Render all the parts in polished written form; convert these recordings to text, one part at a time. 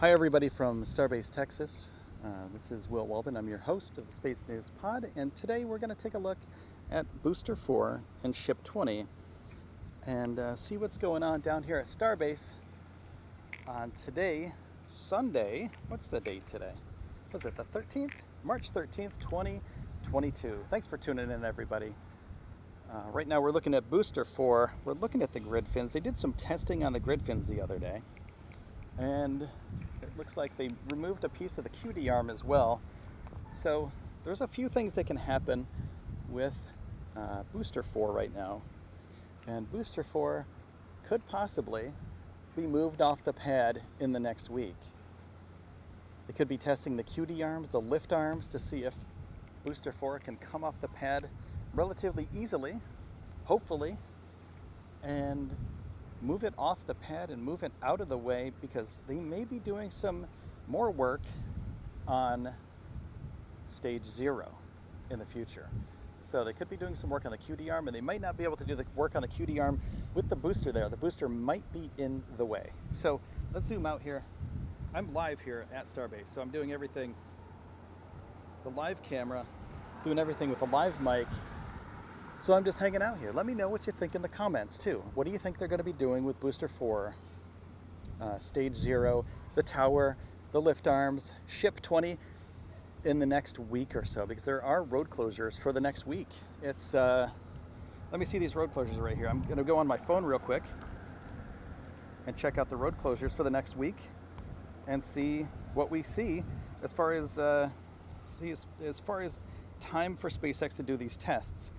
Hi everybody from Starbase, Texas. This is Will Walden. I'm your host of the Space News Pod, and today we're going to take a look at Booster 4 and Ship 20 and see what's going on down here at Starbase on today, Sunday. What's the date today? Was it the 13th? March 13th, 2022. Thanks for tuning in, everybody. Right now we're looking at Booster 4. We're looking at the grid fins. They did some testing on the grid fins the other day, and it looks like they removed a piece of the QD arm as well. So there's a few things that can happen with Booster 4 right now. And Booster 4 could possibly be moved off the pad in the next week. They could be testing the QD arms, the lift arms, to see if Booster 4 can come off the pad relatively easily, hopefully, and move it off the pad and move it out of the way, because they may be doing some more work on stage 0 in the future. So they could be doing some work on the QD arm, and they might not be able to do the work on the QD arm with the booster there. The booster might be in the way. So let's zoom out here. I'm live here at Starbase, so I'm doing everything, the live camera, doing everything with the live mic. So I'm just hanging out here. Let me know what you think in the comments too. What do you think they're going to be doing with Booster 4, Stage 0, the tower, the lift arms, Ship 20 in the next week or so? Because there are road closures for the next week. It's, let me see these road closures right here. I'm going to go on my phone real quick and check out the road closures for the next week and see what we see as far as, as far as time for SpaceX to do these tests,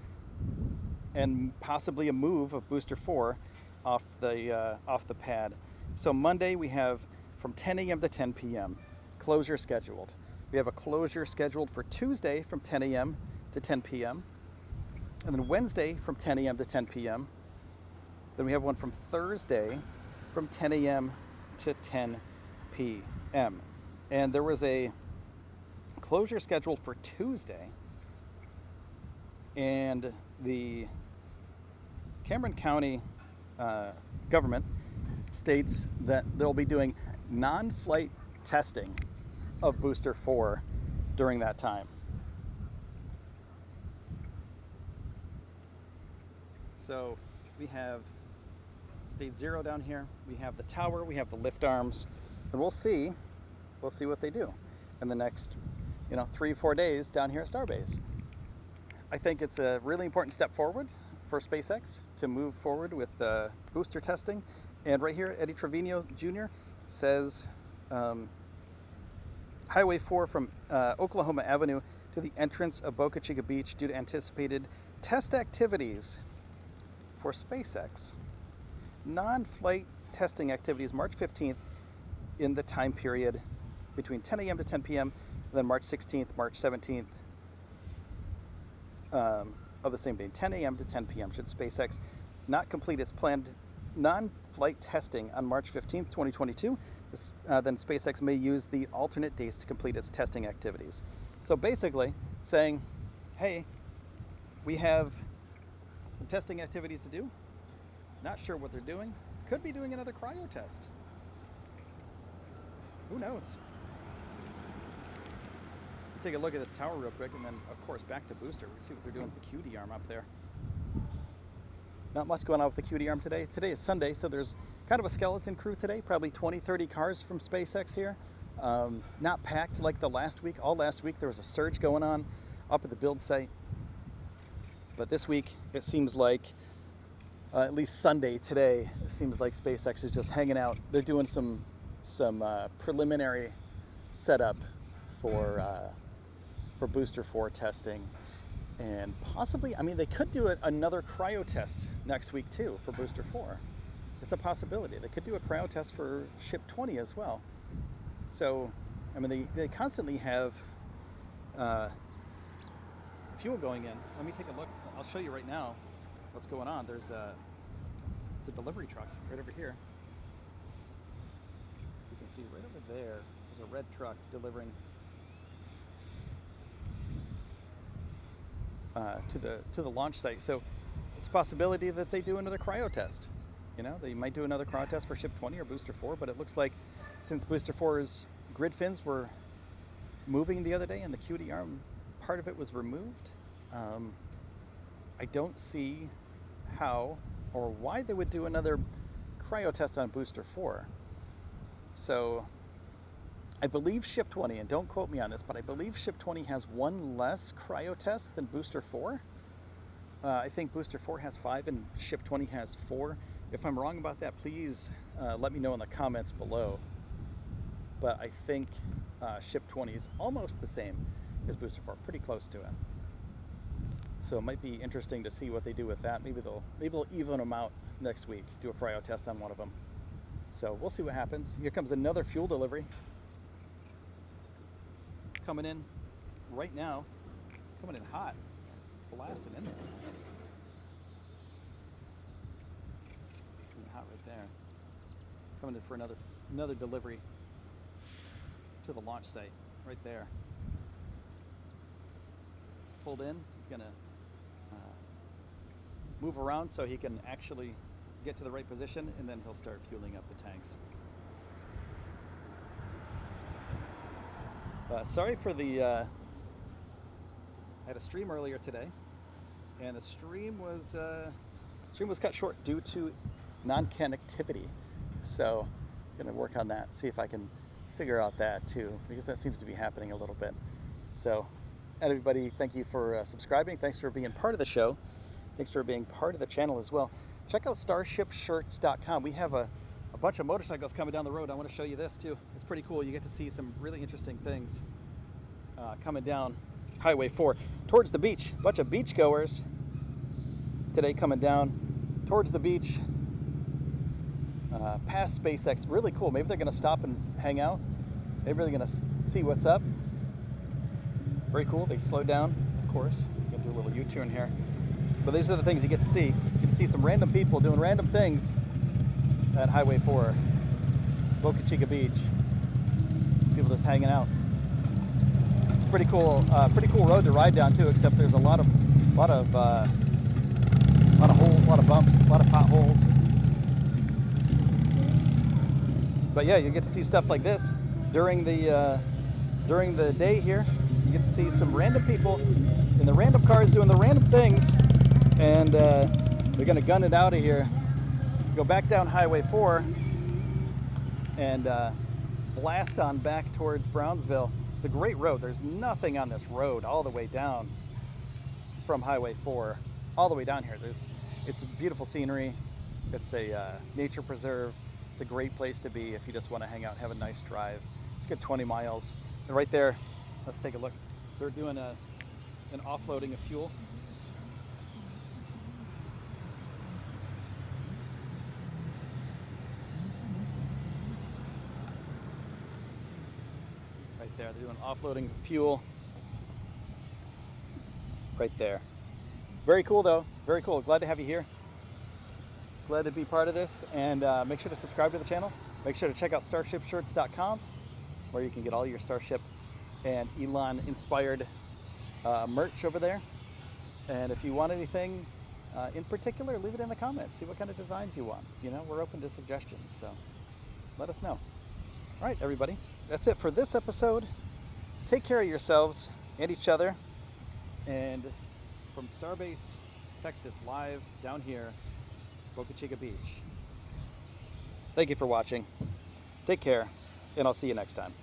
and possibly a move of Booster 4 off the pad. So Monday we have from 10 a.m. to 10 p.m. closure scheduled. We have a closure scheduled for Tuesday from 10 a.m. to 10 p.m. and then Wednesday from 10 a.m. to 10 p.m. Then we have one from Thursday from 10 a.m. to 10 p.m. And there was a closure scheduled for Tuesday, and the Cameron County government states that they'll be doing non-flight testing of Booster 4 during that time. So we have stage 0 down here, we have the tower, we have the lift arms, and we'll see what they do in the next 3-4 days down here at Starbase. I think it's a really important step forward for SpaceX to move forward with booster testing. And right here, Eddie Trevino Jr. says Highway 4 from Oklahoma Avenue to the entrance of Boca Chica Beach due to anticipated test activities for SpaceX. Non-flight testing activities March 15th in the time period between 10 a.m. to 10 p.m. then March 16th, March 17th of the same day, 10 a.m. to 10 p.m. Should SpaceX not complete its planned non-flight testing on March 15th, 2022, then SpaceX may use the alternate dates to complete its testing activities. So basically saying, hey, we have some testing activities to do. Not sure what they're doing. Could be doing another cryo test. Who knows? Take a look at this tower real quick, and then of course back to booster. Let's see what they're doing with the QD arm up there. Not much going on with the QD arm today. Today is Sunday, so there's kind of a skeleton crew today, probably 20-30 cars from SpaceX here. Not packed like the last week. All last week there was a surge going on up at the build site, but this week it seems like at least Sunday today, it seems like SpaceX is just hanging out. They're doing some preliminary setup for Booster 4 testing, and possibly, I mean, they could do another cryo test next week too for Booster 4. It's a possibility. They could do a cryo test for Ship 20 as well. So, I mean, they constantly have fuel going in. Let me take a look. I'll show you right now what's going on. There's a delivery truck right over here. You can see right over there, there's a red truck delivering to the launch site. So it's a possibility that they do another cryo test. They might do another cryo test for Ship 20 or Booster 4, but it looks like since Booster 4's grid fins were moving the other day and the QD arm part of it was removed, I don't see how or why they would do another cryo test on Booster 4. So I believe Ship 20, and don't quote me on this, but I believe Ship 20 has one less cryo test than Booster 4. I think Booster 4 has 5 and Ship 20 has 4. If I'm wrong about that, please let me know in the comments below. But I think Ship 20 is almost the same as Booster 4, pretty close to it. So it might be interesting to see what they do with that. Maybe they'll even them out next week, do a cryo test on one of them. So we'll see what happens. Here comes another fuel delivery. Coming in right now, coming in hot. It's blasting in there. Coming hot right there. Coming in for another delivery to the launch site, right there. Pulled in. He's gonna move around so he can actually get to the right position, and then he'll start fueling up the tanks. Sorry for the, I had a stream earlier today, and the stream was cut short due to non-connectivity. So I'm gonna work on that, see if I can figure out that too, because that seems to be happening a little bit. So everybody, thank you for subscribing. Thanks for being part of the show. Thanks for being part of the channel as well. Check out starshipshirts.com. We have a bunch of motorcycles coming down the road. I want to show you this too. It's pretty cool. You get to see some really interesting things coming down Highway 4 towards the beach. A bunch of beachgoers today coming down towards the beach past SpaceX. Really cool. Maybe they're going to stop and hang out. Maybe they're going to see what's up. Very cool. They slowed down, of course. Going to do a little U-turn here. But these are the things you get to see. You get to see some random people doing random things at Highway 4, Boca Chica Beach. People just hanging out. It's a pretty cool road to ride down too. Except there's a lot of holes, a lot of bumps, a lot of potholes. But yeah, you get to see stuff like this during the day here. You get to see some random people in the random cars doing the random things, and they're gonna gun it out of here, go back down Highway 4, and blast on back towards Brownsville. It's a great road. There's nothing on this road all the way down from Highway 4, all the way down here. It's a beautiful scenery. It's a nature preserve. It's a great place to be if you just want to hang out and have a nice drive. It's a good 20 miles. And right there, let's take a look. They're doing an offloading of fuel. Right there, they're doing offloading of fuel. Right there. Very cool though, very cool. Glad to have you here. Glad to be part of this, and make sure to subscribe to the channel. Make sure to check out starshipshirts.com, where you can get all your Starship and Elon inspired merch over there. And if you want anything in particular, leave it in the comments. See what kind of designs you want. You know, we're open to suggestions, so let us know. All right, everybody, that's it for this episode. Take care of yourselves and each other. And from Starbase, Texas, live down here, Boca Chica Beach. Thank you for watching. Take care, and I'll see you next time.